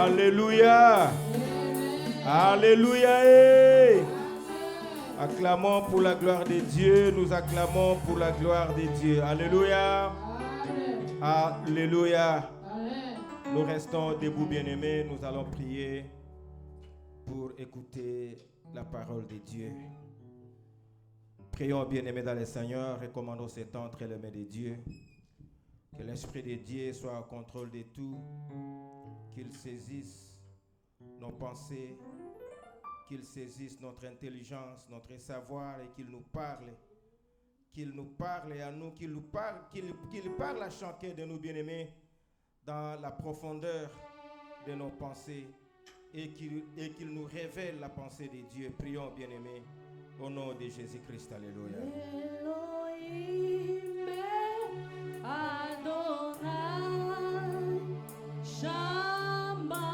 Alléluia. Alléluia. Hey. Acclamons pour la gloire de Dieu. Nous acclamons pour la gloire de Dieu. Alléluia. Alléluia. Nous restons debout, bien-aimés. Nous allons prier pour écouter la parole de Dieu. Prions, bien-aimés dans le Seigneur. Recommandons ce temps entre les mains de Dieu. Que l'Esprit de Dieu soit en contrôle de tout. Qu'il saisisse nos pensées. Qu'il saisisse notre intelligence, notre savoir et qu'il nous parle. Qu'il nous parle à nous, qu'il parle à chacun de nous, bien-aimés, dans la profondeur de nos pensées et qu'il nous révèle la pensée de Dieu. Prions, bien-aimés, au nom de Jésus-Christ. Alléluia. Elohim Adonai Shama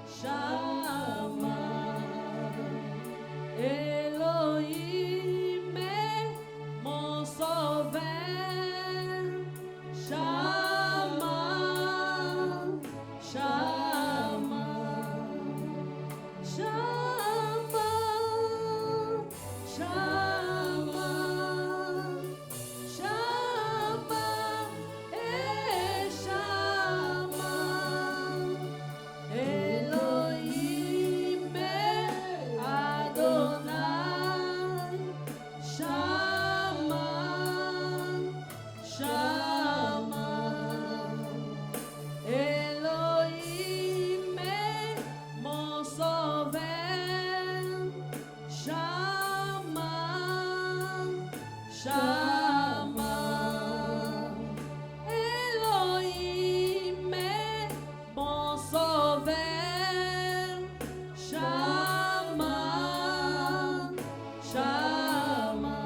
Shama Elohim mon sauveur Shama Shama Shama Shama Shama Shama Elohim Adonai Shama Shama Elohim mon sauveur Shama Shama Elohim mon sauveur Shama Shama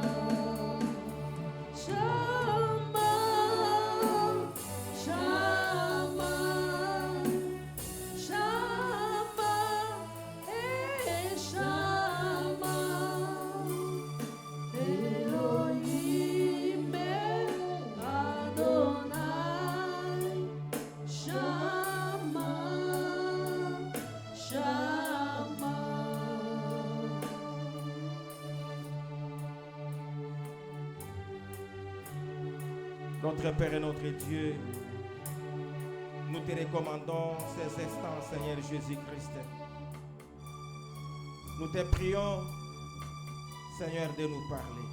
Shama Shama Shama Shama Elohim Adonai Shama Shama. Notre Père et notre Dieu, nous te recommandons ces instants, Seigneur Jésus-Christ. Nous te prions, Seigneur, de nous parler.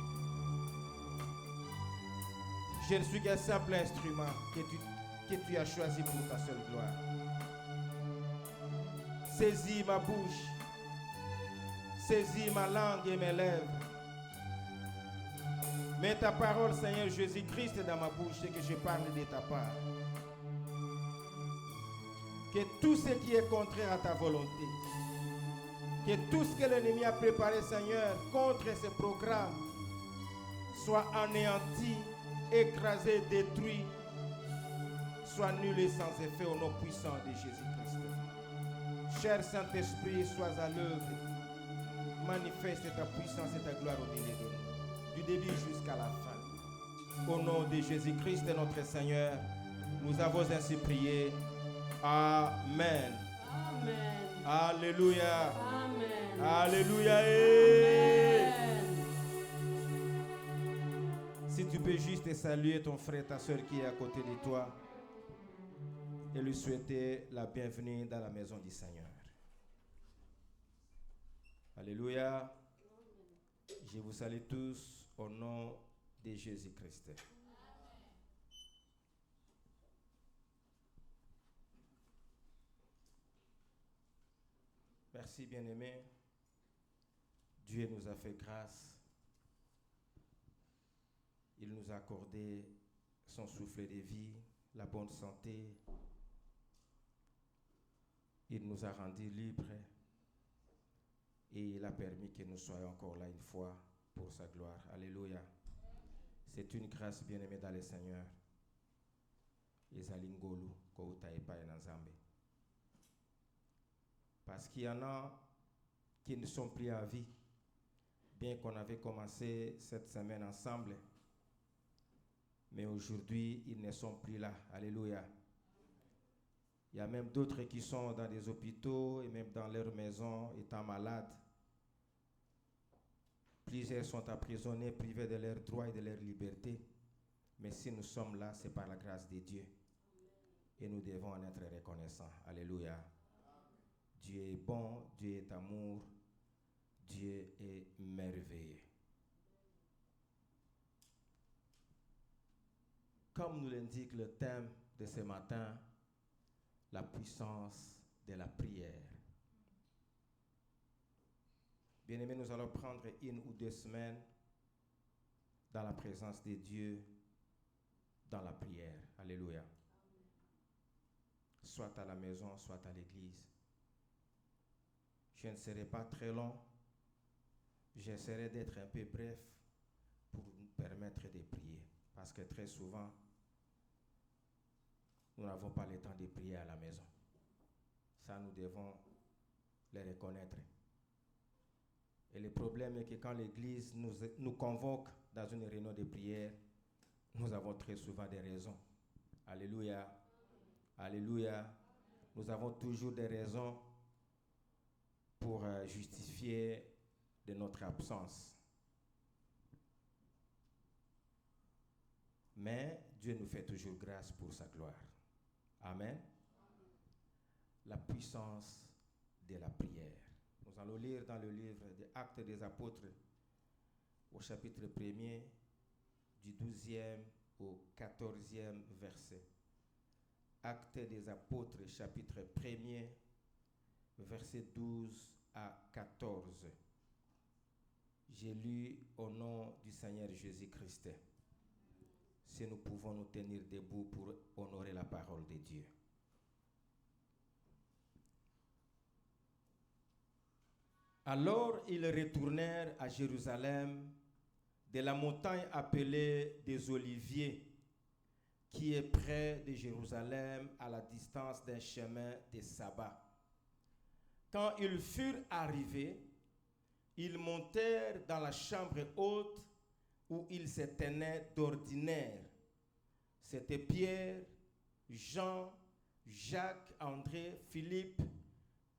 Je ne suis qu'un simple instrument que tu as choisi pour ta seule gloire. Saisis ma bouche, saisis ma langue et mes lèvres. Mets ta parole, Seigneur Jésus-Christ, dans ma bouche et que je parle de ta part. Que tout ce qui est contraire à ta volonté, que tout ce que l'ennemi a préparé, Seigneur, contre ce programme, soit anéanti, écrasé, détruit, soit nul et sans effet au nom puissant de Jésus-Christ. Cher Saint-Esprit, sois à l'œuvre. Manifeste ta puissance et ta gloire au milieu de nous, du début jusqu'à la fin. Au nom de Jésus-Christ, notre Seigneur, nous avons ainsi prié. Amen. Amen. Alléluia. Amen. Alléluia. Amen. Si tu peux juste saluer ton frère, ta soeur qui est à côté de toi et lui souhaiter la bienvenue dans la maison du Seigneur. Alléluia. Je vous salue tous au nom de Jésus-Christ. Merci, bien-aimés. Dieu nous a fait grâce. Il nous a accordé son souffle de vie, la bonne santé. Il nous a rendus libres et il a permis que nous soyons encore là une fois pour sa gloire. Alléluia. C'est une grâce, bien-aimée dans le Seigneur. Ezalingolu, Koutaïpa et Nazambe. Parce qu'il y en a qui ne sont plus à vie, bien qu'on avait commencé cette semaine ensemble. Mais aujourd'hui, ils ne sont plus là. Alléluia. Il y a même d'autres qui sont dans des hôpitaux et même dans leur maison étant malades. Plusieurs sont emprisonnés, privés de leurs droits et de leur liberté. Mais si nous sommes là, c'est par la grâce de Dieu. Et nous devons en être reconnaissants. Alléluia. Dieu est bon, Dieu est amour, Dieu est merveilleux. Comme nous l'indique le thème de ce matin, la puissance de la prière. Bien-aimés, nous allons prendre 1 ou 2 semaines dans la présence de Dieu, dans la prière. Alléluia. Soit à la maison, soit à l'église. Je ne serai pas très long. J'essaierai d'être un peu bref pour nous permettre de prier. Parce que très souvent, nous n'avons pas le temps de prier à la maison. Ça, nous devons le reconnaître. Et le problème est que quand l'Église nous convoque dans une réunion de prière, nous avons très souvent des raisons. Alléluia. Alléluia. Nous avons toujours des raisons pour justifier de notre absence. Mais Dieu nous fait toujours grâce pour sa gloire. Amen. La puissance de la prière. Nous allons lire dans le livre des Actes des Apôtres, au chapitre 1er, du 12e au 14e verset. Actes des Apôtres, chapitre 1er, verset 12 à 14. J'ai lu au nom du Seigneur Jésus-Christ. Si nous pouvons nous tenir debout pour honorer la parole de Dieu. Alors ils retournèrent à Jérusalem de la montagne appelée des Oliviers, qui est près de Jérusalem à la distance d'un chemin de sabbat. Quand ils furent arrivés, ils montèrent dans la chambre haute où ils se tenaient d'ordinaire. C'était Pierre, Jean, Jacques, André, Philippe,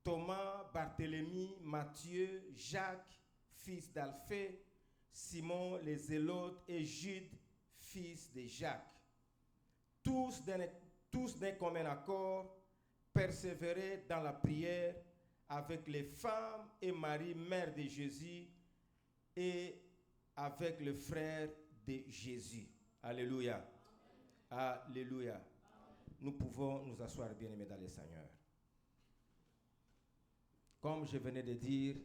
Thomas, Barthélemy, Matthieu, Jacques, fils d'Alphée, Simon les Zélotes et Jude, fils de Jacques. Tous d'un commun accord persévéraient dans la prière avec les femmes et Marie, mère de Jésus, et avec le frère de Jésus. Alléluia. Alléluia. Nous pouvons nous asseoir, bien-aimés dans le Seigneur. Comme je venais de dire,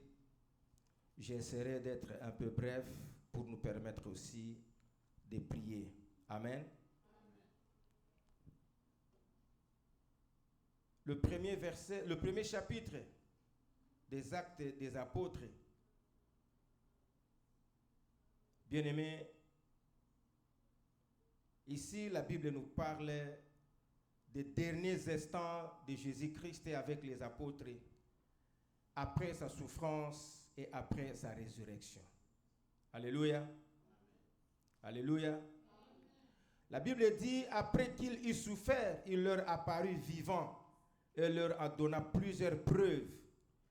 j'essaierai d'être un peu bref pour nous permettre aussi de prier. Amen. Le premier chapitre des Actes des Apôtres. Bien-aimés, ici la Bible nous parle des derniers instants de Jésus-Christ avec les apôtres, après sa souffrance et après sa résurrection. Alléluia. Alléluia. La Bible dit, après qu'il eut souffert, il leur apparut vivant et leur en donna plusieurs preuves,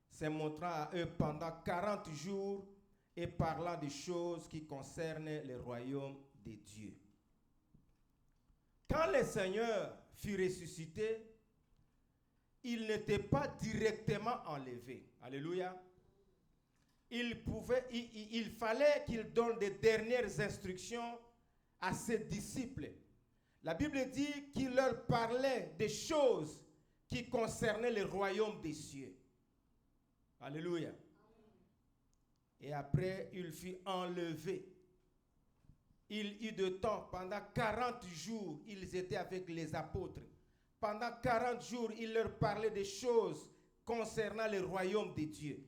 se montrant à eux pendant 40 jours et parlant des choses qui concernent le royaume de Dieu. Quand le Seigneur fut ressuscité, il n'était pas directement enlevé. Alléluia. Il fallait qu'il donne des dernières instructions à ses disciples. La Bible dit qu'il leur parlait des choses qui concernaient le royaume des cieux. Alléluia. Et après, il fut enlevé. Il eut de temps, pendant 40 jours, ils étaient avec les apôtres. Pendant 40 jours, il leur parlait des choses concernant le royaume de Dieu.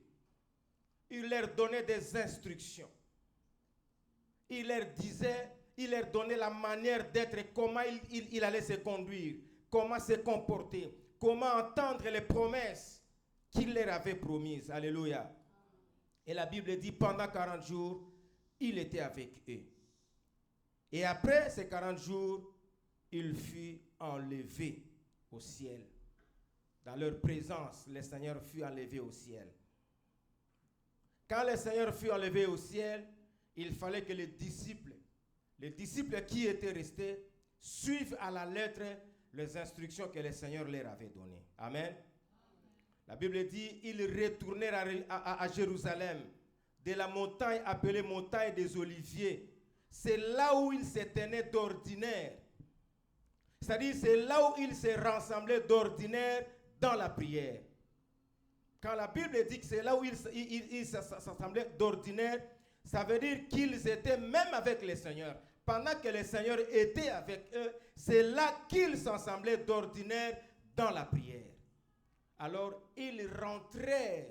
Il leur donnait des instructions. Il leur donnait la manière d'être, comment il allait se conduire, comment se comporter, comment entendre les promesses qu'il leur avait promises. Alléluia. Et la Bible dit, pendant 40 jours, il était avec eux. Et après ces 40 jours, il fut enlevé au ciel. dans leur présence, le Seigneur fut enlevé au ciel. Quand le Seigneur fut enlevé au ciel, il fallait que les disciples qui étaient restés, suivent à la lettre les instructions que le Seigneur leur avait données. Amen. La Bible dit, ils retournèrent à Jérusalem, de la montagne appelée montagne des Oliviers. C'est là où ils se tenaient d'ordinaire. C'est-à-dire, c'est là où ils se rassemblaient d'ordinaire dans la prière. Quand la Bible dit que c'est là où ils s'assemblaient d'ordinaire, ça veut dire qu'ils étaient même avec le Seigneur. Pendant que le Seigneur était avec eux, c'est là qu'ils s'assemblaient d'ordinaire dans la prière. Alors, ils rentrèrent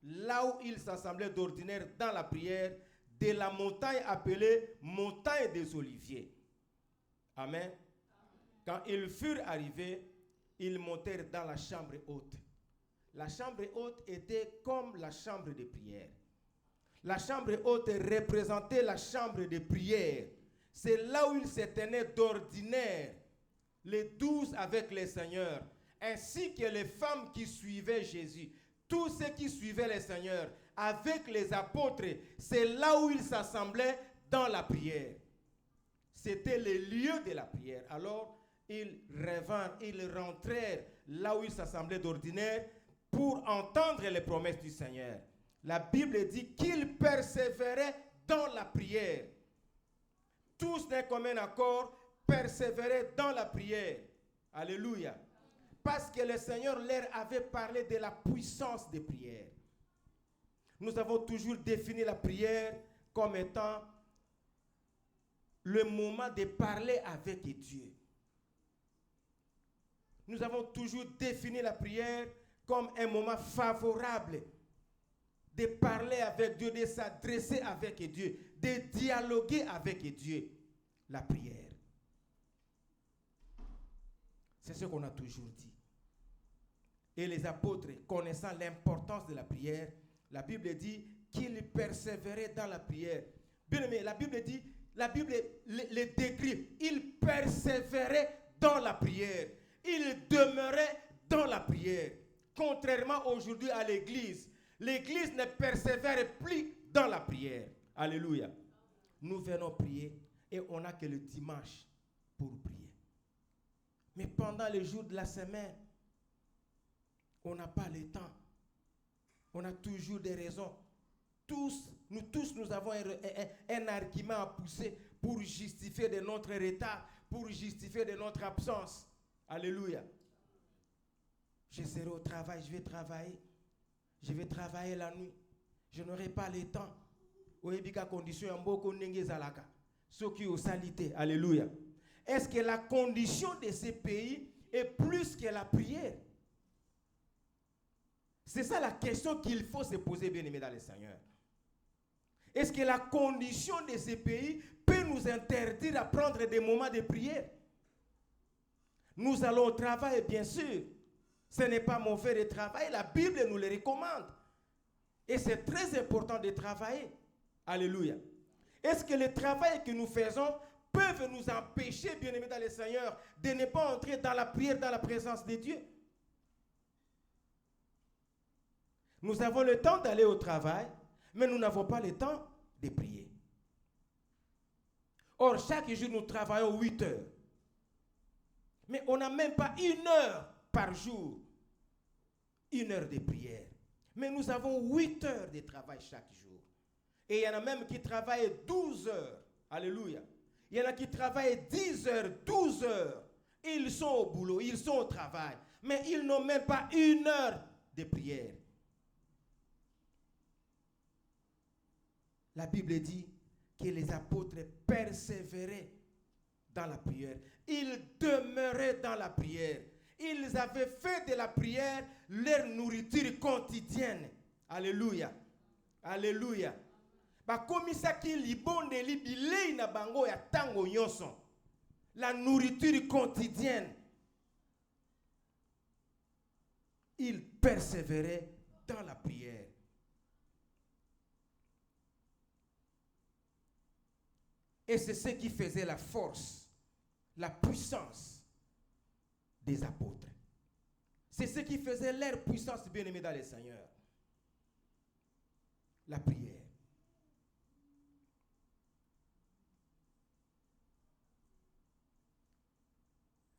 là où ils s'assemblaient d'ordinaire dans la prière, de la montagne appelée montagne des Oliviers. Amen. Quand ils furent arrivés, ils montèrent dans la chambre haute. La chambre haute était comme la chambre de prière. La chambre haute représentait la chambre de prière. C'est là où ils se tenaient d'ordinaire, les 12 avec le Seigneur, ainsi que les femmes qui suivaient Jésus. Tous ceux qui suivaient le Seigneur avec les apôtres, c'est là où ils s'assemblaient dans la prière. C'était le lieu de la prière. Alors, ils revinrent, ils rentrèrent là où ils s'assemblaient d'ordinaire pour entendre les promesses du Seigneur. La Bible dit qu'ils persévéraient dans la prière. Tous d'un commun accord persévéraient dans la prière. Alléluia. Parce que le Seigneur leur avait parlé de la puissance des prières. Nous avons toujours défini la prière comme étant le moment de parler avec Dieu. Nous avons toujours défini la prière comme un moment favorable de parler avec Dieu, de s'adresser avec Dieu, de dialoguer avec Dieu. La prière. C'est ce qu'on a toujours dit. Et les apôtres, connaissant l'importance de la prière, la Bible dit qu'ils persévéraient dans la prière. Bien aimé, la Bible dit, la Bible les décrit, ils persévéraient dans la prière. Ils demeuraient dans la prière. Contrairement aujourd'hui à l'Église, l'Église ne persévère plus dans la prière. Alléluia. Nous venons prier et on n'a que le dimanche pour prier. Mais pendant les jours de la semaine, on n'a pas le temps. On a toujours des raisons. Nous avons un argument à pousser pour justifier de notre retard, pour justifier de notre absence. Alléluia. Je serai au travail, je vais travailler. Je vais travailler la nuit. Je n'aurai pas le temps. Alléluia. Est-ce que la condition de ces pays est plus que la prière? C'est ça la question qu'il faut se poser, bien-aimés dans le Seigneur. Est-ce que la condition de ces pays peut nous interdire à prendre des moments de prière? Nous allons au travail, bien sûr. Ce n'est pas mauvais de travailler. La Bible nous le recommande. Et c'est très important de travailler. Alléluia. Est-ce que le travail que nous faisons peut nous empêcher, bien-aimés dans le Seigneur, de ne pas entrer dans la prière, dans la présence de Dieu? Nous avons le temps d'aller au travail, mais nous n'avons pas le temps de prier. Or, chaque jour, nous travaillons 8 heures. Mais on n'a même pas 1 heure par jour, 1 heure de prière. Mais nous avons 8 heures de travail chaque jour. Et il y en a même qui travaillent 12 heures. Alléluia. Il y en a qui travaillent 10 heures, 12 heures. Ils sont au boulot, ils sont au travail. Mais ils n'ont même pas 1 heure de prière. La Bible dit que les apôtres persévéraient dans la prière. Ils demeuraient dans la prière. Ils avaient fait de la prière leur nourriture quotidienne. Alléluia. Alléluia. La nourriture quotidienne. Ils persévéraient dans la prière. Et c'est ce qui faisait la force, la puissance des apôtres. C'est ce qui faisait leur puissance, bien-aimés dans le Seigneur. La prière.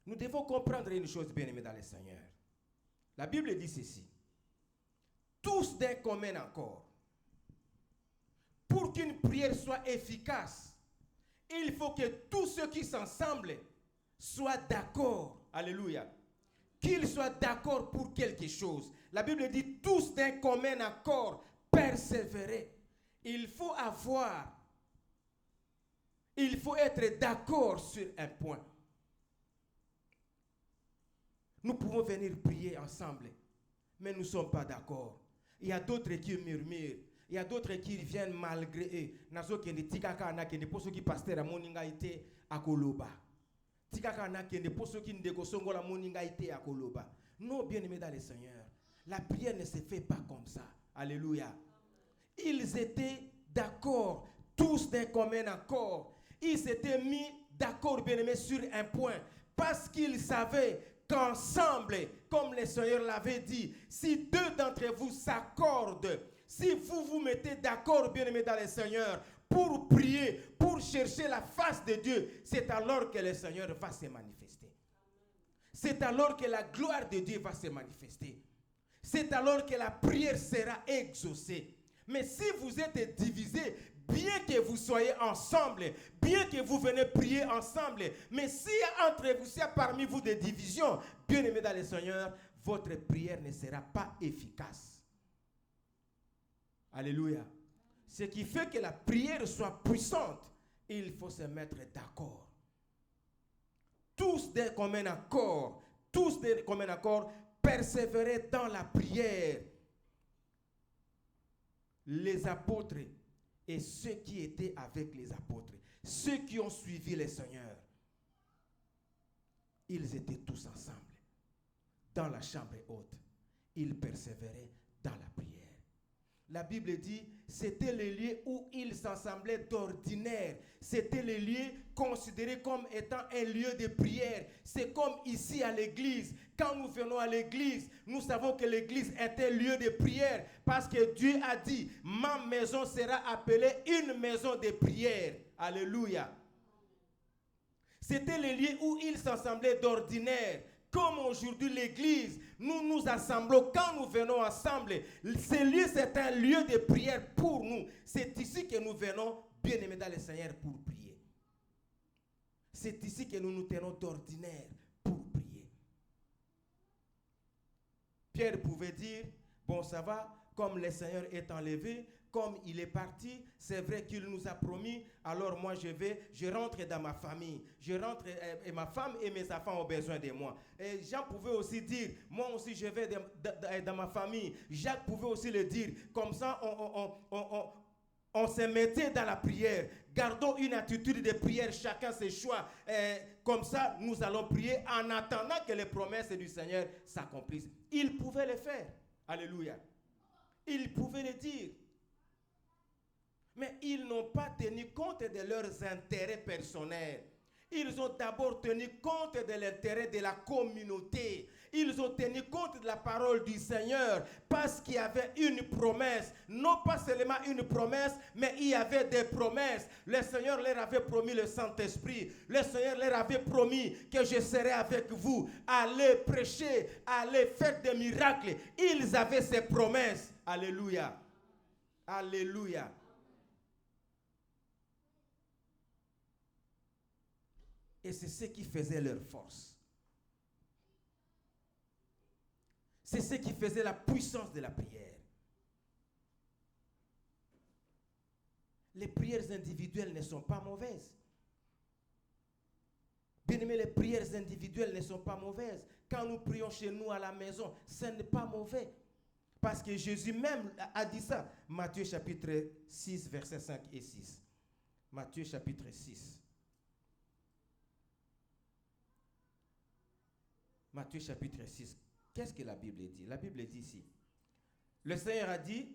Nous devons comprendre une chose, bien-aimés dans le Seigneur. La Bible dit ceci. Tous d'un commun accord. Pour qu'une prière soit efficace, il faut que tous ceux qui s'assemblent soient d'accord. Alléluia. Qu'ils soient d'accord pour quelque chose. La Bible dit tous d'un commun accord, persévérer. Il faut être d'accord sur un point. Nous pouvons venir prier ensemble, mais nous ne sommes pas d'accord. Il y a d'autres qui murmurent. Il y a d'autres qui viennent malgré eux. Nazo kende tikaka na kende poso ki pasteur a moninga ite akoloba. Tikaka na kende poso ki ndeko songola moninga ite akoloba. Non, bien-aimés dans le Seigneur, la prière ne se fait pas comme ça. Alléluia. Ils étaient d'accord, tous d'un commun accord. Ils s'étaient mis d'accord, bien-aimés, sur un point. Parce qu'ils savaient qu'ensemble, comme le Seigneur l'avait dit, si deux d'entre vous s'accordent, si vous vous mettez d'accord, bien-aimés dans le Seigneur, pour prier, pour chercher la face de Dieu, c'est alors que le Seigneur va se manifester. C'est alors que la gloire de Dieu va se manifester. C'est alors que la prière sera exaucée. Mais si vous êtes divisés, bien que vous soyez ensemble, bien que vous venez prier ensemble, mais s'il y a entre vous, s'il y a parmi vous des divisions, bien-aimés dans le Seigneur, votre prière ne sera pas efficace. Alléluia. Ce qui fait que la prière soit puissante, il faut se mettre d'accord. Tous d'un commun accord, persévérer dans la prière. Les apôtres et ceux qui étaient avec les apôtres, ceux qui ont suivi le Seigneur, ils étaient tous ensemble dans la chambre haute. Ils persévéraient dans la prière. La Bible dit, c'était le lieu où ils s'assemblaient d'ordinaire. C'était le lieu considéré comme étant un lieu de prière. C'est comme ici à l'église. Quand nous venons à l'église, nous savons que l'église est un lieu de prière. Parce que Dieu a dit, ma maison sera appelée une maison de prière. Alléluia. C'était le lieu où ils s'assemblaient d'ordinaire. Comme aujourd'hui l'église, nous nous assemblons quand nous venons ensemble. Ce lieu, c'est un lieu de prière pour nous. C'est ici que nous venons, bien-aimés dans le Seigneur, pour prier. C'est ici que nous nous tenons d'ordinaire pour prier. Pierre pouvait dire, bon ça va, comme le Seigneur est enlevé, comme il est parti, c'est vrai qu'il nous a promis, alors moi je rentre dans ma famille. Je rentre et ma femme et mes enfants ont besoin de moi. Et Jean pouvait aussi dire, moi aussi je vais dans ma famille. Jacques pouvait aussi le dire, comme ça on se mettait dans la prière. Gardons une attitude de prière, chacun ses choix. Comme ça, nous allons prier en attendant que les promesses du Seigneur s'accomplissent. Ils pouvaient le faire. Alléluia. Ils pouvaient le dire. Mais ils n'ont pas tenu compte de leurs intérêts personnels. Ils ont d'abord tenu compte de l'intérêt de la communauté. Ils ont tenu compte de la parole du Seigneur parce qu'il y avait une promesse. Non pas seulement une promesse, mais il y avait des promesses. Le Seigneur leur avait promis le Saint-Esprit. Le Seigneur leur avait promis que je serai avec vous. Allez prêcher, allez faire des miracles. Ils avaient ces promesses. Alléluia. Alléluia. Et c'est ce qui faisait leur force. C'est ce qui faisait la puissance de la prière. Les prières individuelles ne sont pas mauvaises. Bien aimé, les prières individuelles ne sont pas mauvaises. Quand nous prions chez nous à la maison, ce n'est pas mauvais. Parce que Jésus même a dit ça. Matthieu chapitre 6, versets 5 et 6. Matthieu chapitre 6. Matthieu chapitre 6. Qu'est-ce que la Bible dit? La Bible dit ici. Le Seigneur a dit,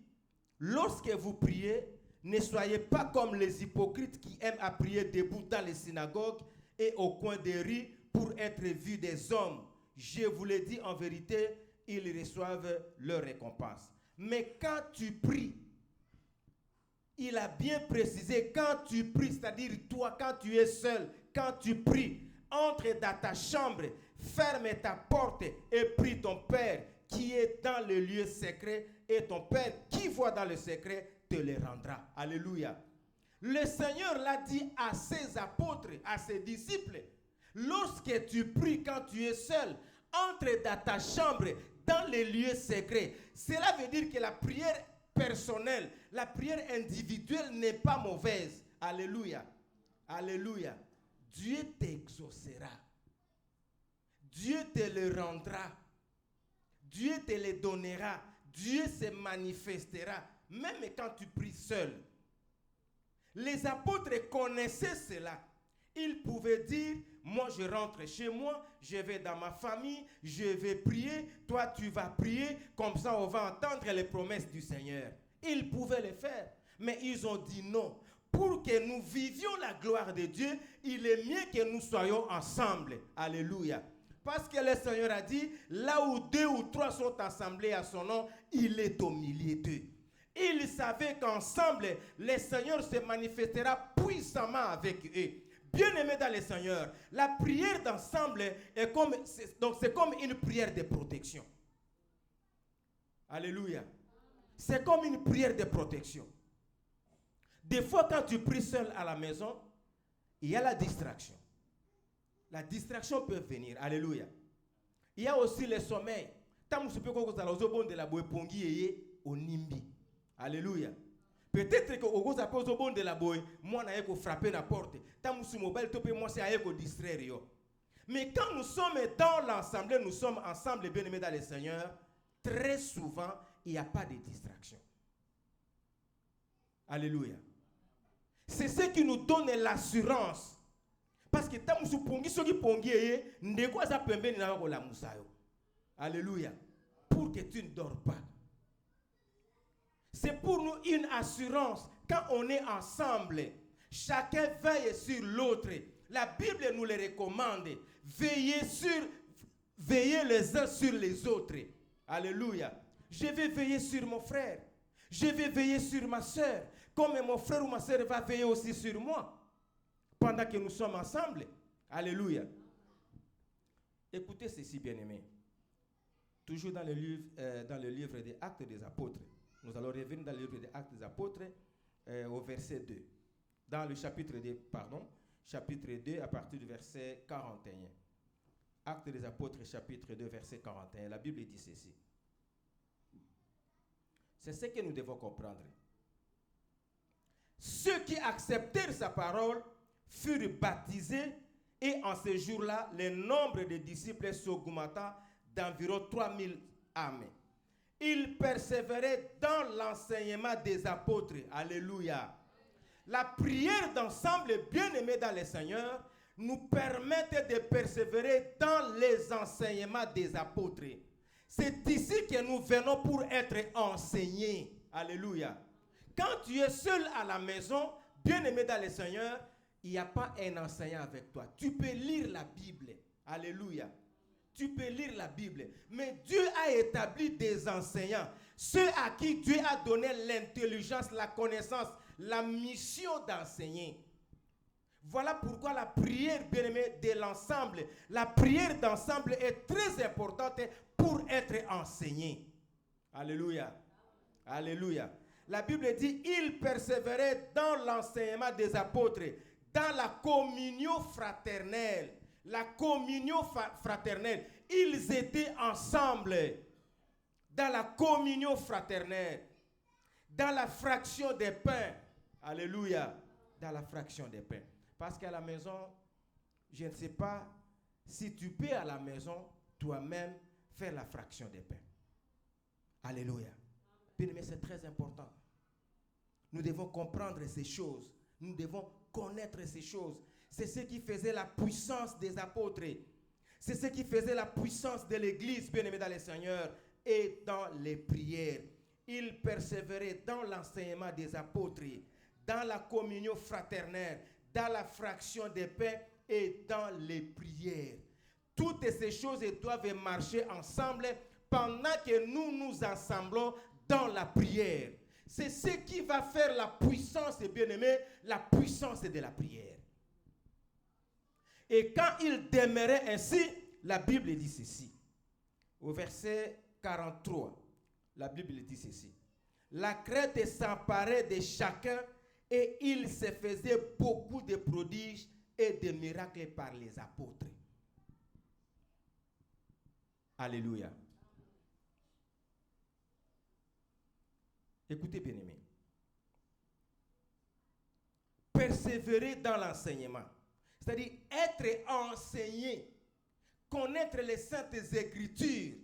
lorsque vous priez, ne soyez pas comme les hypocrites qui aiment à prier debout dans les synagogues et au coin des rues pour être vus des hommes. Je vous le dis en vérité, ils reçoivent leur récompense. Mais quand tu pries, il a bien précisé, quand tu pries, c'est-à-dire toi, quand tu es seul, quand tu pries, entre dans ta chambre, ferme ta porte et prie ton Père qui est dans le lieu secret, et ton Père qui voit dans le secret te le rendra. Alléluia. Le Seigneur l'a dit à ses apôtres, à ses disciples, lorsque tu pries quand tu es seul, entre dans ta chambre, dans les lieux secrets. Cela veut dire que la prière personnelle, la prière individuelle n'est pas mauvaise. Alléluia. Alléluia. Dieu t'exaucera. Dieu te le rendra. Dieu te le donnera. Dieu se manifestera. Même quand tu pries seul. Les apôtres connaissaient cela. Ils pouvaient dire, moi je rentre chez moi, je vais dans ma famille, je vais prier, toi tu vas prier, comme ça on va entendre les promesses du Seigneur. Ils pouvaient le faire, mais ils ont dit non. Pour que nous vivions la gloire de Dieu, il est mieux que nous soyons ensemble. Alléluia. Parce que le Seigneur a dit, là où 2 ou 3 sont assemblés à son nom, il est au milieu d'eux. Ils savaient qu'ensemble, le Seigneur se manifestera puissamment avec eux. Bien-aimés dans le Seigneur, la prière d'ensemble est comme, c'est comme une prière de protection. Alléluia. C'est comme une prière de protection. Des fois, quand tu pries seul à la maison, il y a la distraction. La distraction peut venir. Alléluia. Il y a aussi le sommeil. Alléluia. Peut-être que au cause après au de la boy, moi n'a pas frapper la porte. Tant que mobile topé moi c'est à distraire. Mais quand nous sommes dans l'ensemble, nous sommes ensemble bien-aimés dans le Seigneur, très souvent il n'y a pas de distraction. Alléluia. C'est ce qui nous donne l'assurance. Parce que tant que pongi soki pongi ne quoi ça peut venir na ko la musayo. Alléluia. Pour que tu ne dors pas. C'est pour nous une assurance. Quand on est ensemble, chacun veille sur l'autre. La Bible nous le recommande. Veillez les uns sur les autres. Alléluia. Je vais veiller sur mon frère. Je vais veiller sur ma soeur. Comme mon frère ou ma soeur va veiller aussi sur moi. Pendant que nous sommes ensemble. Alléluia. Écoutez ceci, bien-aimés. Toujours dans le livre des Actes des Apôtres. Nous allons revenir dans le livre des Actes des Apôtres au verset 2. Dans le chapitre 2, chapitre 2 à partir du verset 41. Actes des Apôtres, chapitre 2, verset 41. La Bible dit ceci. C'est ce que nous devons comprendre. Ceux qui acceptèrent sa parole furent baptisés et en ce jour-là, le nombre de disciples s'augmenta d'environ 3000 âmes. Ils persévéraient dans l'enseignement des apôtres. Alléluia. La prière d'ensemble, bien-aimés dans le Seigneur, nous permet de persévérer dans les enseignements des apôtres. C'est ici que nous venons pour être enseignés. Alléluia. Quand tu es seul à la maison, bien-aimé dans le Seigneur, il n'y a pas un enseignant avec toi. Tu peux lire la Bible. Alléluia. Tu peux lire la Bible. Mais Dieu a établi des enseignants. Ceux à qui Dieu a donné l'intelligence, la connaissance, la mission d'enseigner. Voilà pourquoi la prière, bien-aimée, de l'ensemble, la prière d'ensemble est très importante pour être enseignée. Alléluia. Alléluia. La Bible dit, ils persévéraient dans l'enseignement des apôtres, dans la communion fraternelle. La communion fraternelle. Ils étaient ensemble dans la communion fraternelle, dans la fraction des pains. Alléluia. Dans la fraction des pains. Parce qu'à la maison, je ne sais pas si tu peux à la maison toi-même faire la fraction des pains. Alléluia. Mais c'est très important. Nous devons comprendre ces choses. Nous devons connaître ces choses. C'est ce qui faisait la puissance des apôtres. C'est ce qui faisait la puissance de l'Église, bien-aimée dans le Seigneur, et dans les prières. Ils persévéraient dans l'enseignement des apôtres, dans la communion fraternelle, dans la fraction des pains et dans les prières. Toutes ces choses doivent marcher ensemble pendant que nous nous assemblons dans la prière. C'est ce qui va faire la puissance, bien-aimés, la puissance de la prière. Et quand il demeurait ainsi, la Bible dit ceci. Au verset 43, la Bible dit ceci. La crainte s'emparait de chacun et il se faisait beaucoup de prodiges et de miracles par les apôtres. Alléluia. Écoutez, bien-aimés. Persévérer dans l'enseignement. C'est-à-dire être enseigné, connaître les saintes écritures,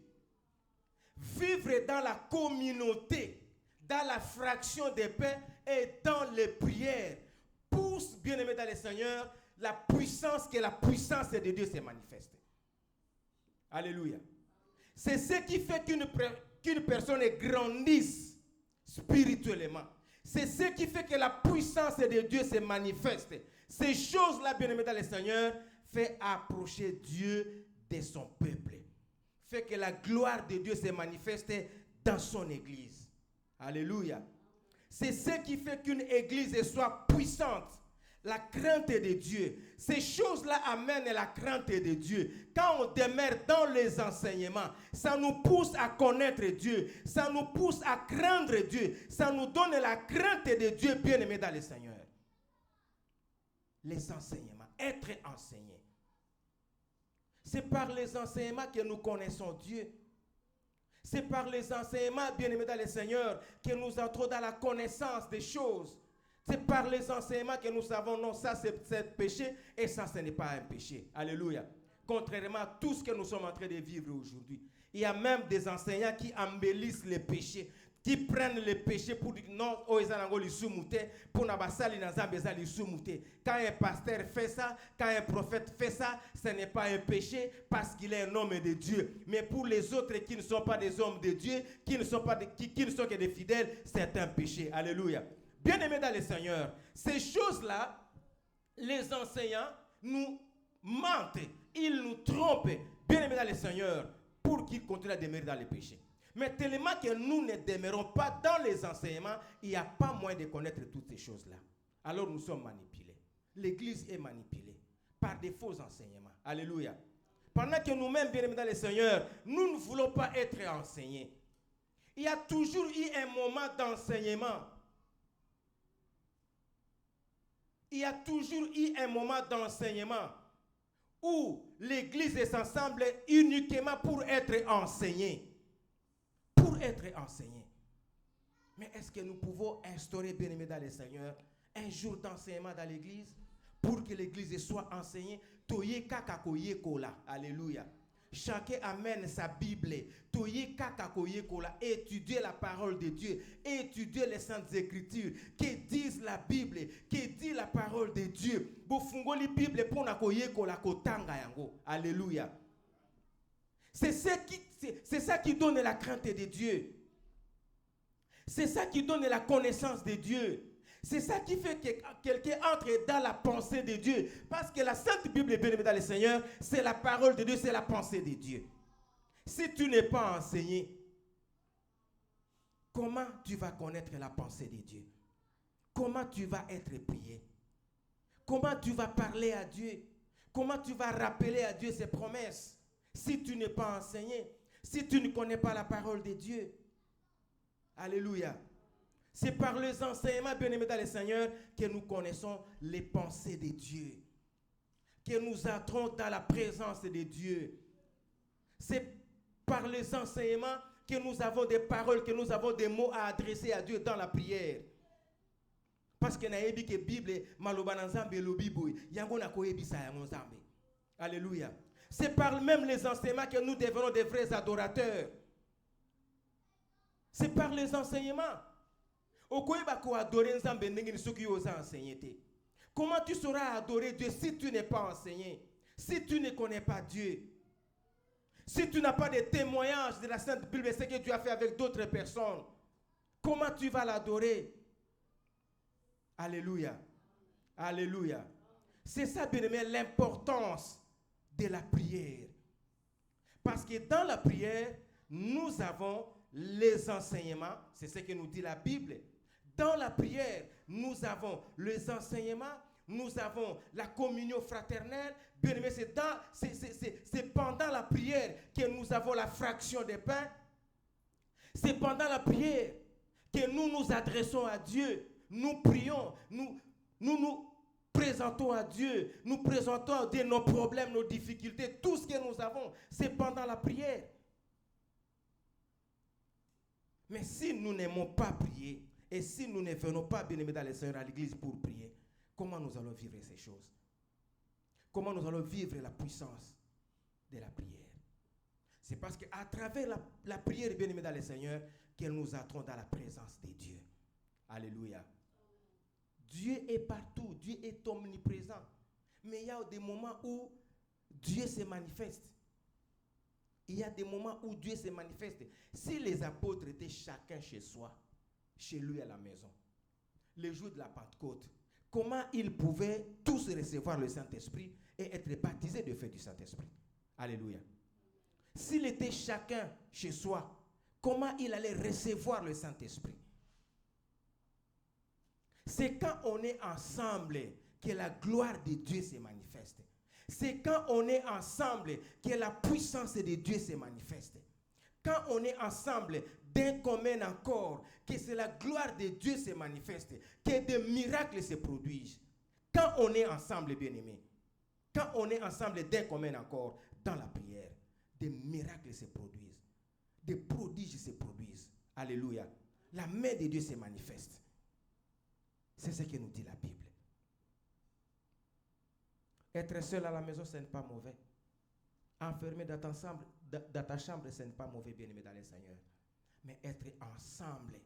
vivre dans la communauté, dans la fraction des pains et dans les prières, pousse, bien-aimés dans le Seigneur, la puissance de Dieu se manifeste. Alléluia. C'est ce qui fait qu'une personne grandisse spirituellement. C'est ce qui fait que la puissance de Dieu se manifeste. Ces choses-là, bien-aimés dans le Seigneur, fait approcher Dieu de son peuple. Fait que la gloire de Dieu se manifeste dans son église. Alléluia. C'est ce qui fait qu'une église soit puissante. La crainte de Dieu. Ces choses-là amènent la crainte de Dieu. Quand on demeure dans les enseignements, ça nous pousse à connaître Dieu. Ça nous pousse à craindre Dieu. Ça nous donne la crainte de Dieu, bien-aimé dans le Seigneur. Les enseignements, être enseigné. C'est par les enseignements que nous connaissons Dieu. C'est par les enseignements, bien-aimés dans le Seigneur, que nous entrons dans la connaissance des choses. C'est par les enseignements que nous savons, non, ça c'est péché et ça ce n'est pas un péché. Alléluia. Contrairement à tout ce que nous sommes en train de vivre aujourd'hui. Il y a même des enseignants qui embellissent les péchés, qui prennent les péchés pour dire non, oh, ils ont les soumoutés, pour n'abasali nazambeza les soumoutés. Quand un pasteur fait ça, quand un prophète fait ça, ce n'est pas un péché parce qu'il est un homme de Dieu. Mais pour les autres qui ne sont pas des hommes de Dieu, qui ne sont que des fidèles, c'est un péché. Alléluia. Bien-aimés dans le Seigneur, ces choses-là, les enseignants nous mentent, ils nous trompent, bien-aimés dans le Seigneur, pour qu'ils continuent à demeurer dans le péché. Mais tellement que nous ne demeurons pas dans les enseignements, il n'y a pas moyen de connaître toutes ces choses-là. Alors nous sommes manipulés. L'Église est manipulée par des faux enseignements. Alléluia. Pendant que nous-mêmes, bien-aimés dans le Seigneur, nous ne voulons pas être enseignés. Il y a toujours eu un moment d'enseignement. Il y a toujours eu un moment d'enseignement où l'Église est ensemble uniquement pour être enseignée. Pour être enseignée. Mais est-ce que nous pouvons instaurer, bien-aimés dans le Seigneur, un jour d'enseignement dans l'Église pour que l'Église soit enseignée? Toye kakakoye kola. Alléluia. Chacun amène sa Bible. Toye kakakoye kola. Étudier la parole de Dieu. Étudier les saintes écritures. Que disent la Bible? Que dit la parole de Dieu? Bofungoli Bible pour na koye kola kotanga yango. Alléluia. C'est ça qui donne la crainte de Dieu. C'est ça qui donne la connaissance de Dieu. C'est ça qui fait que quelqu'un entre dans la pensée de Dieu. Parce que la Sainte Bible, bien-aimée dans le Seigneur, c'est la parole de Dieu, c'est la pensée de Dieu. Si tu n'es pas enseigné, comment tu vas connaître la pensée de Dieu? Comment tu vas être prié? Comment tu vas parler à Dieu? Comment tu vas rappeler à Dieu ses promesses? Si tu n'es pas enseigné, si tu ne connais pas la parole de Dieu. Alléluia. C'est par les enseignements, bien-aimés dans le Seigneur, que nous connaissons les pensées de Dieu. Que nous entrons dans la présence de Dieu. C'est par les enseignements que nous avons des paroles, que nous avons des mots à adresser à Dieu dans la prière. Parce que naebi que Bible maloba nzambe lobiboy yango na koyebisa yango nzambe. Alléluia. C'est par même les enseignements que nous devenons des vrais adorateurs. C'est par les enseignements. Comment tu sauras adorer Dieu si tu n'es pas enseigné? Si tu ne connais pas Dieu? Si tu n'as pas de témoignages de la Sainte Bible, ce que tu as fait avec d'autres personnes, comment tu vas l'adorer? Alléluia. Alléluia. C'est ça, bien-aimé, l'importance de la prière. Parce que dans la prière, nous avons les enseignements, c'est ce que nous dit la Bible. Dans la prière, nous avons les enseignements, nous avons la communion fraternelle. Bien aimé, c'est pendant la prière que nous avons la fraction des pains. C'est pendant la prière que nous nous adressons à Dieu. Nous prions, nous présentons à Dieu, nous présentons à Dieu nos problèmes, nos difficultés, tout ce que nous avons. C'est pendant la prière. Mais si nous n'aimons pas prier, et si nous ne venons pas, bien aimés dans les Seigneur, à l'église pour prier, comment nous allons vivre ces choses? Comment nous allons vivre la puissance de la prière? C'est parce qu'à travers la prière, bien aimés dans les Seigneur, que nous entrons dans la présence de Dieu. Alléluia. Dieu est partout, Dieu est omniprésent. Mais il y a des moments où Dieu se manifeste. Il y a des moments où Dieu se manifeste. Si les apôtres étaient chacun chez soi, chez lui à la maison, le jour de la Pentecôte, comment ils pouvaient tous recevoir le Saint-Esprit et être baptisés de fait du Saint-Esprit? Alléluia. S'il était chacun chez soi, comment il allait recevoir le Saint-Esprit? C'est quand on est ensemble que la gloire de Dieu se manifeste. C'est quand on est ensemble que la puissance de Dieu se manifeste. Quand on est ensemble d'un commun accord, que c'est la gloire de Dieu se manifeste, que des miracles se produisent. Quand on est ensemble, bien-aimés, quand on est ensemble d'un commun accord dans la prière, des miracles se produisent, des prodiges se produisent. Alléluia. La main de Dieu se manifeste. C'est ce que nous dit la Bible. Être seul à la maison, ce n'est pas mauvais. Enfermé dans ta chambre, ce n'est pas mauvais, bien-aimé dans le Seigneur. Mais être ensemble,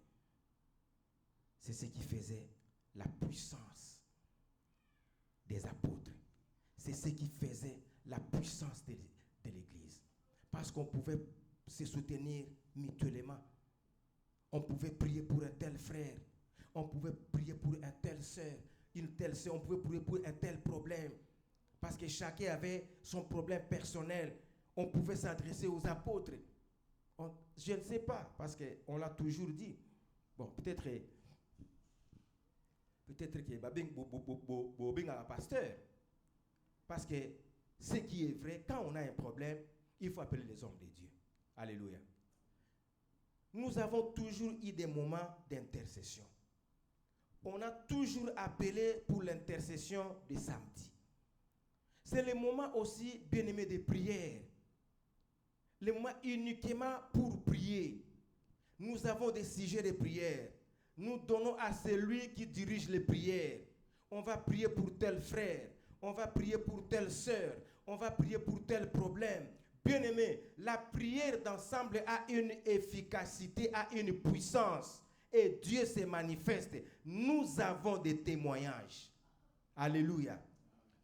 c'est ce qui faisait la puissance des apôtres. C'est ce qui faisait la puissance de l'Église. Parce qu'on pouvait se soutenir mutuellement. On pouvait prier pour un tel frère. On pouvait prier pour un tel sœur. Une telle sœur. On pouvait prier pour un tel problème. Parce que chacun avait son problème personnel. On pouvait s'adresser aux apôtres. Je ne sais pas, parce qu'on l'a toujours dit. Bon, peut-être que Bobing a un pasteur. Parce que ce qui est vrai, quand on a un problème, il faut appeler les hommes de Dieu. Alléluia. Nous avons toujours eu des moments d'intercession. On a toujours appelé pour l'intercession de samedi. C'est le moment aussi, bien-aimé, de prière. Le moment uniquement pour prier. Nous avons des sujets de prière. Nous donnons à celui qui dirige les prières. On va prier pour tel frère. On va prier pour telle sœur. On va prier pour tel problème. Bien-aimé, la prière d'ensemble a une efficacité, a une puissance. Et Dieu se manifeste. Nous avons des témoignages. Alléluia.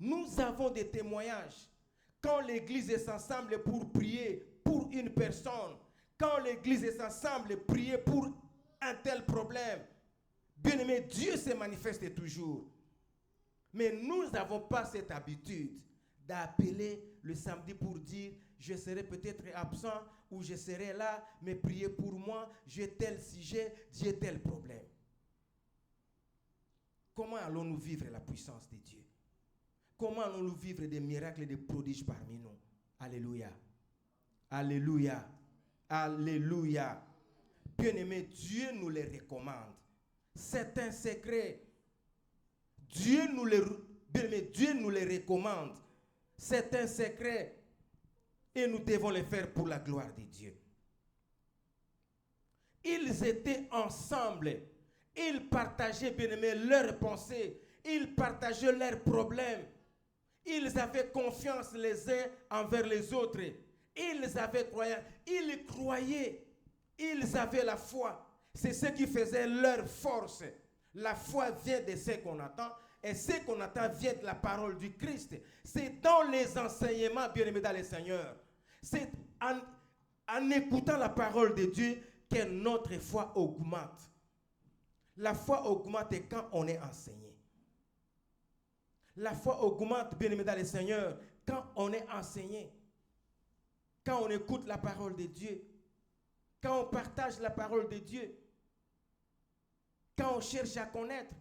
Nous avons des témoignages. Quand l'église est ensemble pour prier pour une personne, quand l'église est ensemble pour prier pour un tel problème, bien aimé, Dieu se manifeste toujours. Mais nous n'avons pas cette habitude d'appeler le samedi pour dire je serai peut-être absent ou je serai là, mais priez pour moi, j'ai tel sujet, j'ai tel problème. Comment allons-nous vivre la puissance de Dieu? Comment allons-nous vivre des miracles et des prodiges parmi nous? Alléluia. Alléluia. Alléluia. Bien-aimés, Dieu nous les recommande. C'est un secret. Dieu nous les recommande. C'est un secret. Et nous devons le faire pour la gloire de Dieu. Ils étaient ensemble. Ils partageaient, bien-aimés, leurs pensées. Ils partageaient leurs problèmes. Ils avaient confiance les uns envers les autres. Ils avaient croyance. Ils croyaient. Ils avaient la foi. C'est ce qui faisait leur force. La foi vient de ce qu'on attend. Et ce qu'on attend vient de la parole du Christ. C'est dans les enseignements, bien-aimés dans le Seigneur. C'est en écoutant la parole de Dieu que notre foi augmente. La foi augmente quand on est enseigné. La foi augmente, bien-aimés dans le Seigneur, quand on est enseigné. Quand on écoute la parole de Dieu. quand on partage la parole de Dieu, quand on cherche à connaître,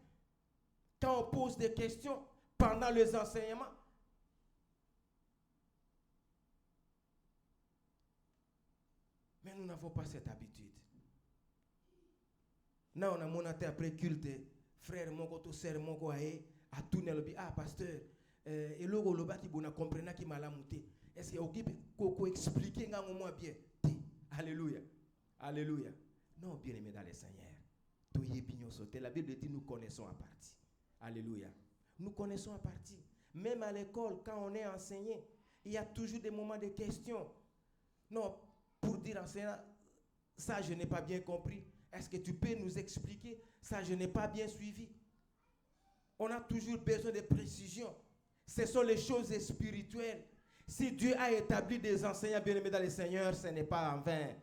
quand on pose des questions pendant les enseignements. Mais nous n'avons pas cette habitude. Là, on a monté après culte, frère, mon côté, sœur, mon côté, à tourner le bi, ah, pasteur, et le loba qui bon a compris qui m'a lamuté. Est-ce qu'il y a quelque expliquer moi bien? Alléluia. Alléluia. Non, bien aimé dans le Seigneur. La Bible dit nous connaissons à partie. Alléluia. Nous connaissons à partie. Même à l'école, quand on est enseigné, il y a toujours des moments de questions. Non, pour dire enseignant, ça je n'ai pas bien compris. Est-ce que tu peux nous expliquer? Ça je n'ai pas bien suivi. On a toujours besoin de précision. Ce sont les choses spirituelles. Si Dieu a établi des enseignants bien-aimés dans le Seigneur, ce n'est pas en vain.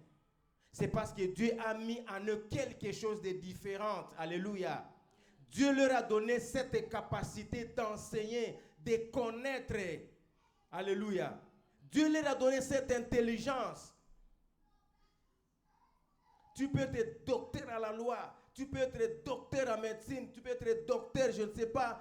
C'est parce que Dieu a mis en eux quelque chose de différent. Alléluia. Dieu leur a donné cette capacité d'enseigner, de connaître. Alléluia. Dieu leur a donné cette intelligence. Tu peux être docteur à la loi, tu peux être docteur en médecine, tu peux être docteur, je ne sais pas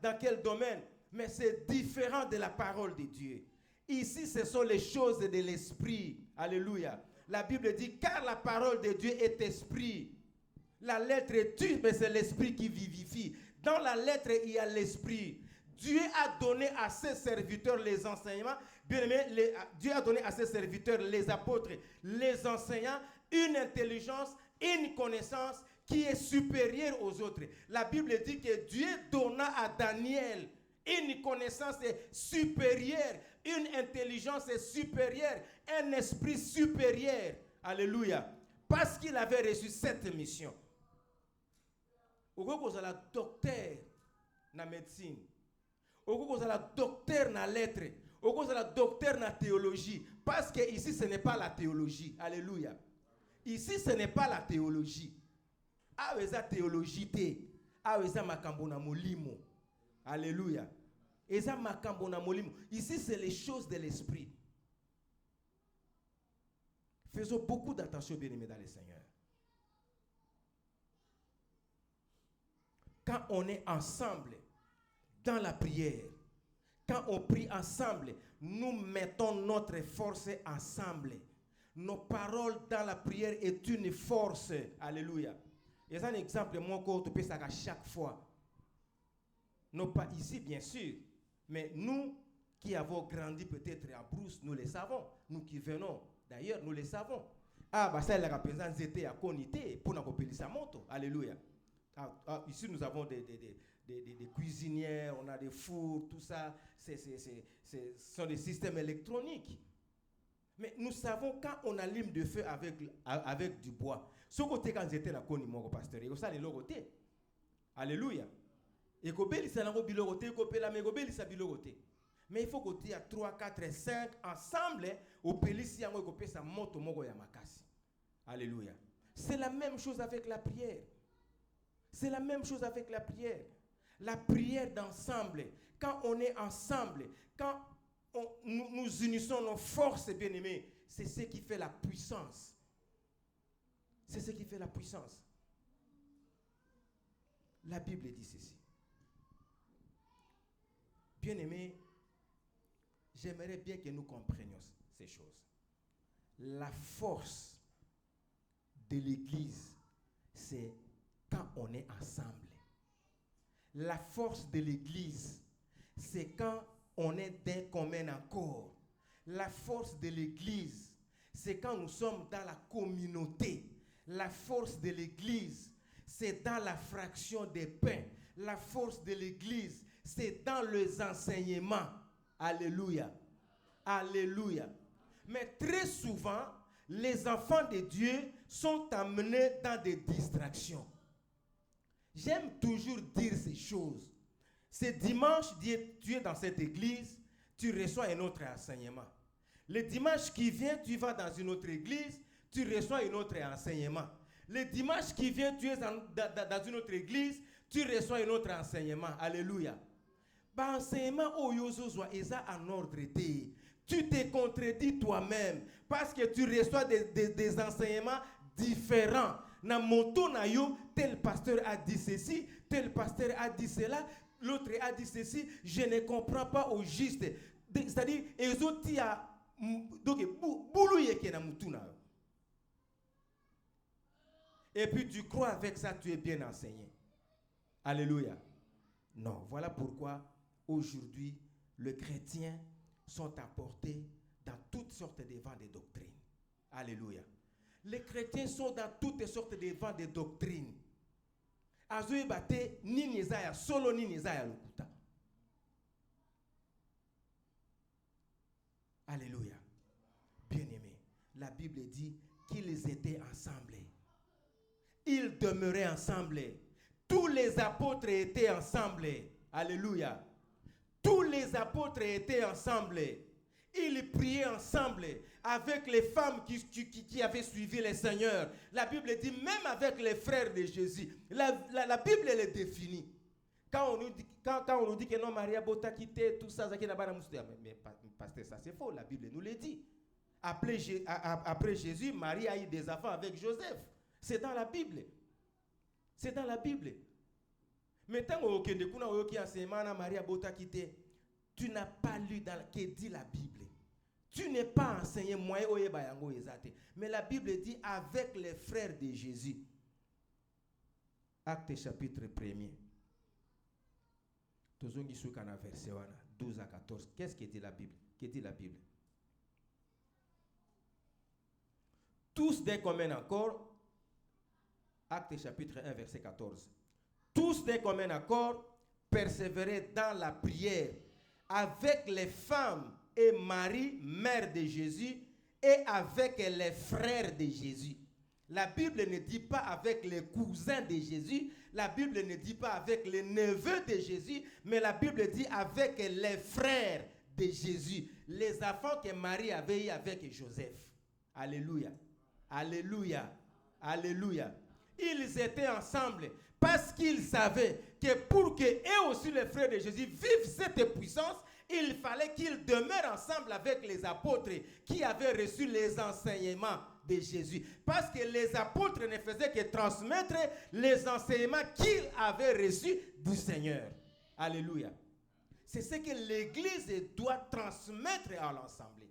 dans quel domaine, mais c'est différent de la parole de Dieu. Ici, ce sont les choses de l'esprit. Alléluia. La Bible dit, car la parole de Dieu est esprit. La lettre est tue, mais c'est l'esprit qui vivifie. Dans la lettre, il y a l'esprit. Dieu a donné à ses serviteurs les enseignements. Bien aimé, Dieu a donné à ses serviteurs, les apôtres, les enseignants, une intelligence, une connaissance qui est supérieure aux autres. La Bible dit que Dieu donna à Daniel une connaissance supérieure, une intelligence supérieure, un esprit supérieur. Alléluia. Parce qu'il avait reçu cette mission. Vous avez la docteur dans la médecine. Vous avez la docteur dans la lettre. Vous avez la docteur dans la théologie. Parce que ici, ce n'est pas la théologie. Alléluia. Ici, ce n'est pas la théologie. Ah, c'est la théologie. Ah, c'est makambo na molimo. Alléluia. Ici, c'est les choses de l'esprit. Faisons beaucoup d'attention, bien-aimés dans le Seigneur. Quand on est ensemble dans la prière, quand on prie ensemble, nous mettons notre force ensemble. Nos paroles dans la prière est une force. Alléluia. Et c'est un exemple, moi, qu'on peut ça à chaque fois. Non pas ici, bien sûr, mais nous qui avons grandi peut-être à Brousse, nous le savons. Nous qui venons d'ailleurs, nous le savons. Ah, bah ça, la représentante était à Konité pour nous appeler sa moto. Alléluia. Ici, nous avons des cuisinières, on a des fours, tout ça. Ce sont des systèmes électroniques. Mais nous savons quand on allume de feu avec du bois. Ce côté, quand j'étais là, mon pasteur, et ça, les côté. Alléluia. Et mais il faut que tu aies 3, 4, 5 ensemble au pélissi yango et sa moto mogo ya makasi. Alléluia. C'est la même chose avec la prière. C'est la même chose avec la prière. La prière d'ensemble. Quand on est ensemble, quand nous unissons nos forces, bien-aimés, c'est ce qui fait la puissance. C'est ce qui fait la puissance. La Bible dit ceci. Bien-aimés, j'aimerais bien que nous comprenions ces choses. La force de l'Église, c'est quand on est ensemble. La force de l'Église, c'est quand on est d'un commun accord. La force de l'Église, c'est quand nous sommes dans la communauté. La force de l'Église, c'est dans la fraction des pains. La force de l'Église, c'est dans les enseignements. Alléluia. Alléluia. Mais très souvent, les enfants de Dieu sont amenés dans des distractions. J'aime toujours dire ces choses. Ce dimanche, tu es dans cette église, tu reçois un autre enseignement. Le dimanche qui vient, tu vas dans une autre église, tu reçois un autre enseignement. Le dimanche qui vient, tu es dans une autre église, tu reçois un autre enseignement. Alléluia. Enseignement au yozo est en ordre. Tu te contredis toi-même parce que tu reçois des enseignements différents. Dans mon tour, tel pasteur a dit ceci, tel pasteur a dit cela, l'autre a dit ceci, je ne comprends pas au juste. C'est-à-dire, les autres et puis tu crois avec ça, tu es bien enseigné. Alléluia. Non, voilà pourquoi aujourd'hui, les chrétiens sont apportés dans toutes sortes de vents de doctrines. Alléluia. Les chrétiens sont dans toutes sortes de vents de doctrines. Azoe bate ni nizaya solo ni nizaya lukuta. Alléluia. Bien-aimés, la Bible dit qu'ils étaient ensemble. Ils demeuraient ensemble. Tous les apôtres étaient ensemble. Alléluia. Tous les apôtres étaient ensemble. Ils priaient ensemble avec les femmes qui avaient suivi le Seigneur. La Bible dit même avec les frères de Jésus. La Bible elle est définie. Quand on nous dit que non, Maria Bota quitté, tout ça, mais pasteur, ça c'est faux. La Bible nous le dit. Après Jésus, Marie a eu des enfants avec Joseph. C'est dans la Bible. C'est dans la Bible. Mais tant que Maria Bota quitté, tu n'as pas lu dans ce que dit la Bible. Tu n'es pas enseigné moyen. Mais la Bible dit avec les frères de Jésus. Acte chapitre 1er. Verset 12 à 14. Qu'est-ce que dit la Bible? Que dit la Bible? Tous d'un commun accord. Acte chapitre 1 verset 14. Tous d'un commun accord persévéraient dans la prière avec les femmes et Marie, mère de Jésus, et avec les frères de Jésus. La Bible ne dit pas avec les cousins de Jésus, la Bible ne dit pas avec les neveux de Jésus, mais la Bible dit avec les frères de Jésus, les enfants que Marie avait eu avec Joseph. Alléluia. Alléluia. Alléluia. Ils étaient ensemble parce qu'ils savaient que pour que eux aussi les frères de Jésus vivent cette puissance, il fallait qu'ils demeurent ensemble avec les apôtres qui avaient reçu les enseignements de Jésus. Parce que les apôtres ne faisaient que transmettre les enseignements qu'ils avaient reçus du Seigneur. Alléluia. C'est ce que l'Église doit transmettre à l'ensemble.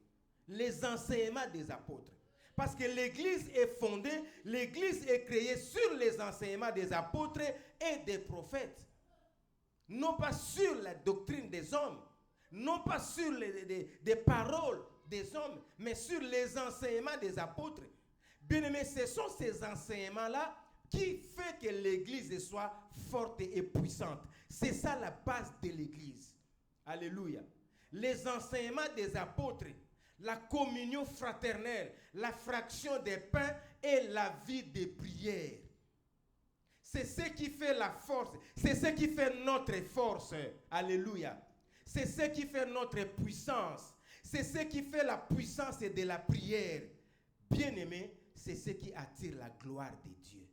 Les enseignements des apôtres. Parce que l'Église est fondée, l'Église est créée sur les enseignements des apôtres et des prophètes. Non pas sur la doctrine des hommes, non pas sur des paroles des hommes, mais sur les enseignements des apôtres. Bien-aimés, ce sont ces enseignements-là qui font que l'Église soit forte et puissante. C'est ça la base de l'Église. Alléluia. Les enseignements des apôtres, la communion fraternelle, la fraction des pains et la vie de prière. C'est ce qui fait la force. C'est ce qui fait notre force. Alléluia. C'est ce qui fait notre puissance. C'est ce qui fait la puissance de la prière. Bien-aimé, c'est ce qui attire la gloire de Dieu.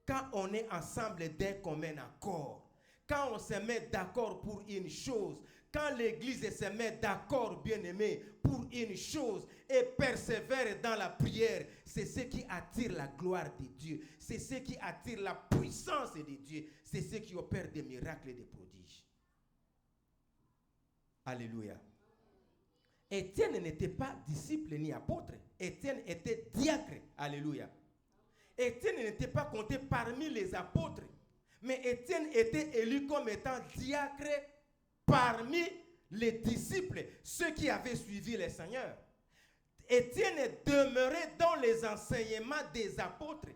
Quand on est ensemble d'un commun accord, quand on se met d'accord pour une chose, quand l'Église se met d'accord, bien-aimé, pour une chose et persévère dans la prière, c'est ce qui attire la gloire de Dieu. C'est ce qui attire la puissance de Dieu. C'est ce qui opère des miracles et des prodiges. Alléluia. Étienne n'était pas disciple ni apôtre. Étienne était diacre. Alléluia. Étienne n'était pas compté parmi les apôtres. Mais Étienne était élu comme étant diacre parmi les disciples, ceux qui avaient suivi le Seigneur. Étienne demeurait dans les enseignements des apôtres.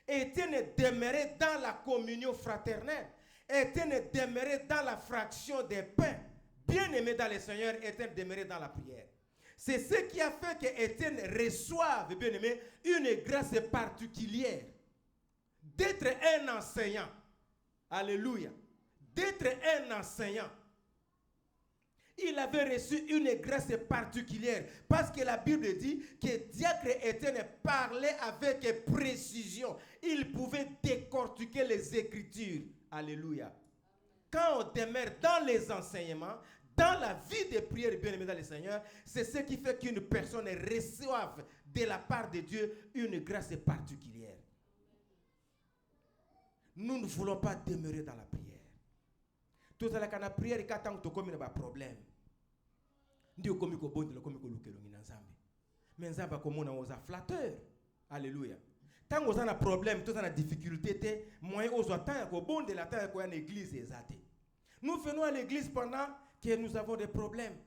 Étienne demeurait dans la communion fraternelle. Étienne demeurait dans la fraction des pains. Bien-aimé dans le Seigneur, Étienne demeurait dans la prière. C'est ce qui a fait que Étienne reçoive, bien-aimé, une grâce particulière d'être un enseignant. Alléluia. D'être un enseignant. Il avait reçu une grâce particulière parce que la Bible dit que diacre Étienne parlait avec précision. Il pouvait décortiquer les Écritures. Alléluia. Quand on demeure dans les enseignements, dans la vie des prières, bien aimés dans le Seigneur, c'est ce qui fait qu'une personne reçoive de la part de Dieu une grâce particulière. Nous ne voulons pas demeurer dans la prière. Tout à l'heure, quand la prière est quand tu as un problème, Dieu comme ko bonde le comme ko lukelo ngina nzambe. Mais nzamba comme on a flatteur. Alléluia. Tant qu'on a un problème, tout a difficulté, moyen aux attentes ko bonde la terre ko en église exaté. Nous venons à l'église pendant que nous avons des problèmes,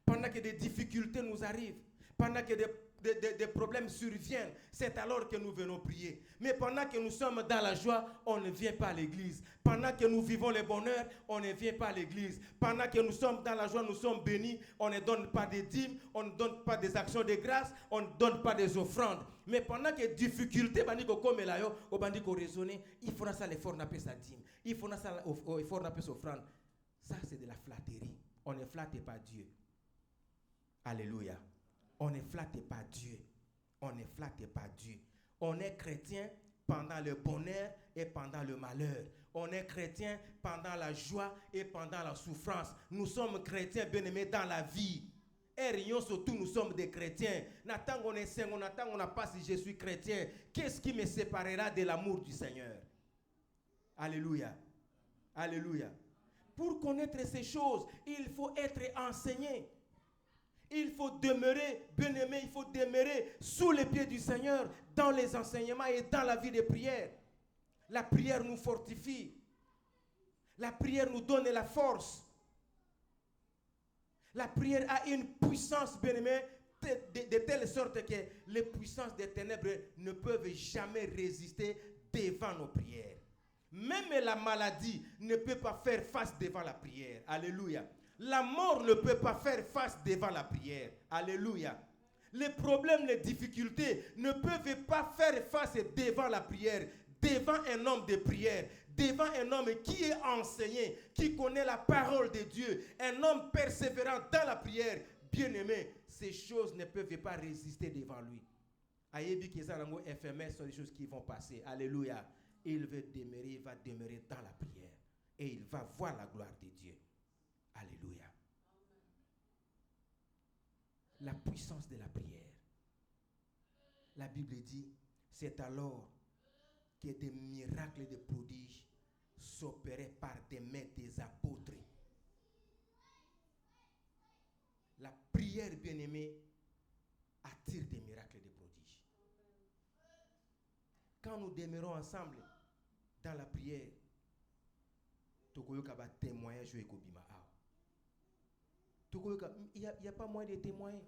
pendant que des difficultés nous arrivent, pendant que des problèmes surviennent, c'est alors que nous venons prier. Mais pendant que nous sommes dans la joie, on ne vient pas à l'église. Pendant que nous vivons le bonheur, on ne vient pas à l'église. Pendant que nous sommes dans la joie, nous sommes bénis, on ne donne pas des dîmes, on ne donne pas des actions de grâce, on ne donne pas des offrandes. Mais pendant que les difficultés, il faudra ça l'effort n'a pas sa dîme, il faudra ça l'effort n'a pas sa offrande. Ça, c'est de la flatterie. On ne flatte pas Dieu. Alléluia. On ne flatte pas Dieu. On ne flatte pas Dieu. On est chrétien pendant le bonheur et pendant le malheur. On est chrétien pendant la joie et pendant la souffrance. Nous sommes chrétiens bien-aimés dans la vie. Et rien surtout, nous sommes des chrétiens. N'attend qu'on est saint, on attend qu'on n'a pas si je suis chrétien. Qu'est-ce qui me séparera de l'amour du Seigneur? Alléluia. Alléluia. Pour connaître ces choses, il faut être enseigné. Il faut demeurer, bien-aimé, il faut demeurer sous les pieds du Seigneur, dans les enseignements et dans la vie de prière. La prière nous fortifie. La prière nous donne la force. La prière a une puissance, bien-aimé, de telle sorte que les puissances des ténèbres ne peuvent jamais résister devant nos prières. Même la maladie ne peut pas faire face devant la prière. Alléluia. La mort ne peut pas faire face devant la prière. Alléluia. Les problèmes, les difficultés ne peuvent pas faire face devant la prière, devant un homme de prière, devant un homme qui est enseigné, qui connaît la parole de Dieu, un homme persévérant dans la prière. Bien-aimé, ces choses ne peuvent pas résister devant lui. Ayebi Kezalango éphémère sont des choses qui vont passer. Alléluia. Il va demeurer dans la prière. Et il va voir la gloire de Dieu. Alléluia. La puissance de la prière. La Bible dit, c'est alors que des miracles et des prodiges s'opéraient par des mains des apôtres. La prière, bien-aimée, attire des miracles et des prodiges. Quand nous demeurons ensemble dans la prière, témoignage il n'y a pas moyen de témoigner.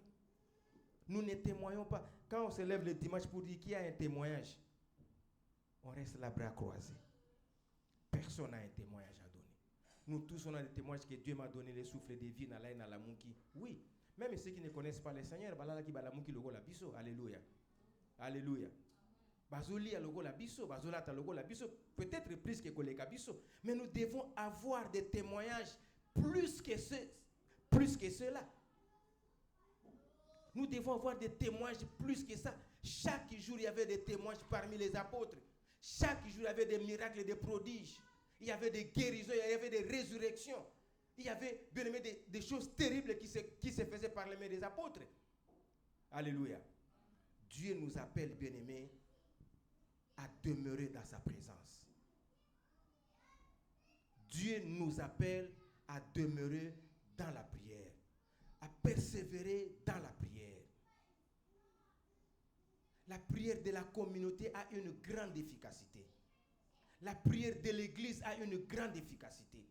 Nous ne témoignons pas. Quand on se lève le dimanche pour dire qu'il y a un témoignage, on reste là bras croisés. Personne n'a un témoignage à donner. Nous tous, on a des témoignages que Dieu m'a donné, le souffle de vie, dans la mouki. Oui, même ceux qui ne connaissent pas le Seigneur, alléluia. Alléluia. Bazoli a logo la biso, bazola ta logo la biso, peut-être plus que les biso, mais nous devons avoir des témoignages plus que cela. Nous devons avoir des témoignages plus que ça. Chaque jour, il y avait des témoignages parmi les apôtres. Chaque jour, il y avait des miracles et des prodiges. Il y avait des guérisons, il y avait des résurrections. Il y avait, bien aimé, des choses terribles qui se faisaient par les mains des apôtres. Alléluia. Dieu nous appelle, bien aimés, à demeurer dans sa présence. Dieu nous appelle à demeurer dans la prière, à persévérer dans la prière. La prière de la communauté a une grande efficacité. La prière de l'église a une grande efficacité.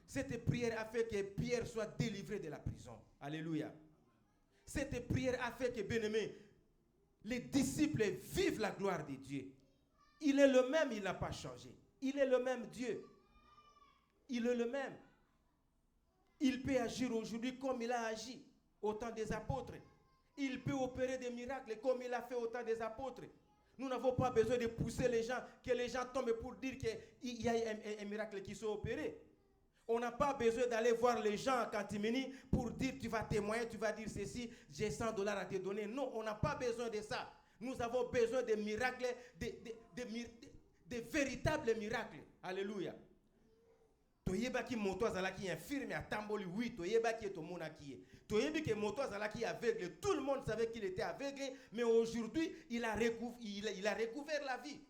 Cette prière a fait que Pierre soit délivré de la prison. Alléluia. Cette prière a fait que, bien-aimés, les disciples vivent la gloire de Dieu. Il est le même, il n'a pas changé. Il est le même Dieu. Il est le même. Il peut agir aujourd'hui comme il a agi au temps des apôtres. Il peut opérer des miracles comme il a fait au temps des apôtres. Nous n'avons pas besoin de pousser les gens, que les gens tombent pour dire qu'il y a un miracle qui soit opéré. On n'a pas besoin d'aller voir les gens à Cantimini pour dire tu vas témoigner, tu vas dire ceci, j'ai $100 à te donner. Non, on n'a pas besoin de ça. Nous avons besoin de miracles, de véritables miracles. Alléluia. Toyeba ki moto azala ki infirme à Tamboli, oui, toyeba ki est au monde qui est. Toyebi que moto azala qui est aveugle, tout le monde savait qu'il était aveugle, mais aujourd'hui, il a recouvert la vie.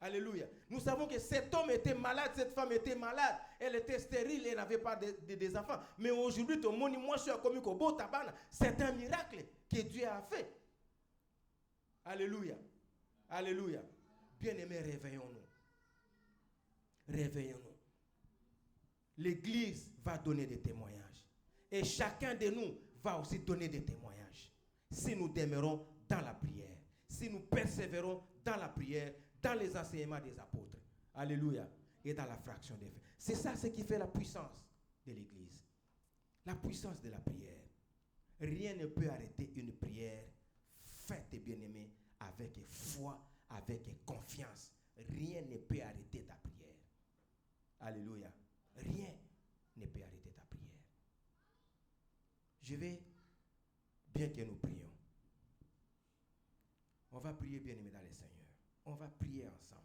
Alléluia. Nous savons que cet homme était malade, cette femme était malade, elle était stérile, elle n'avait pas des enfants. Mais aujourd'hui, tout le monde, moi je suis comme Kobo Tabana, c'est un miracle que Dieu a fait. Alléluia. Alléluia. Bien-aimés, réveillons-nous. Réveillons-nous. L'Église va donner des témoignages. Et chacun de nous va aussi donner des témoignages. Si nous demeurons dans la prière, si nous persévérons dans la prière, dans les enseignements des apôtres. Alléluia. Et dans la fraction des faits. C'est ça ce qui fait la puissance de l'Église. La puissance de la prière. Rien ne peut arrêter une prière faite, bien-aimés, avec foi, avec confiance. Rien ne peut arrêter ta prière. Alléluia. Rien ne peut arrêter ta prière. Je vais, bien que nous prions, on va prier, bien-aimés, dans le Seigneur. On va prier ensemble.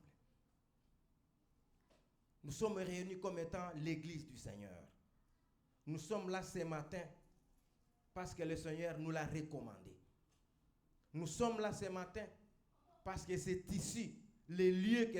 Nous sommes réunis comme étant l'Église du Seigneur. Nous sommes là ce matin parce que le Seigneur nous l'a recommandé. Nous sommes là ce matin parce que c'est ici le lieu que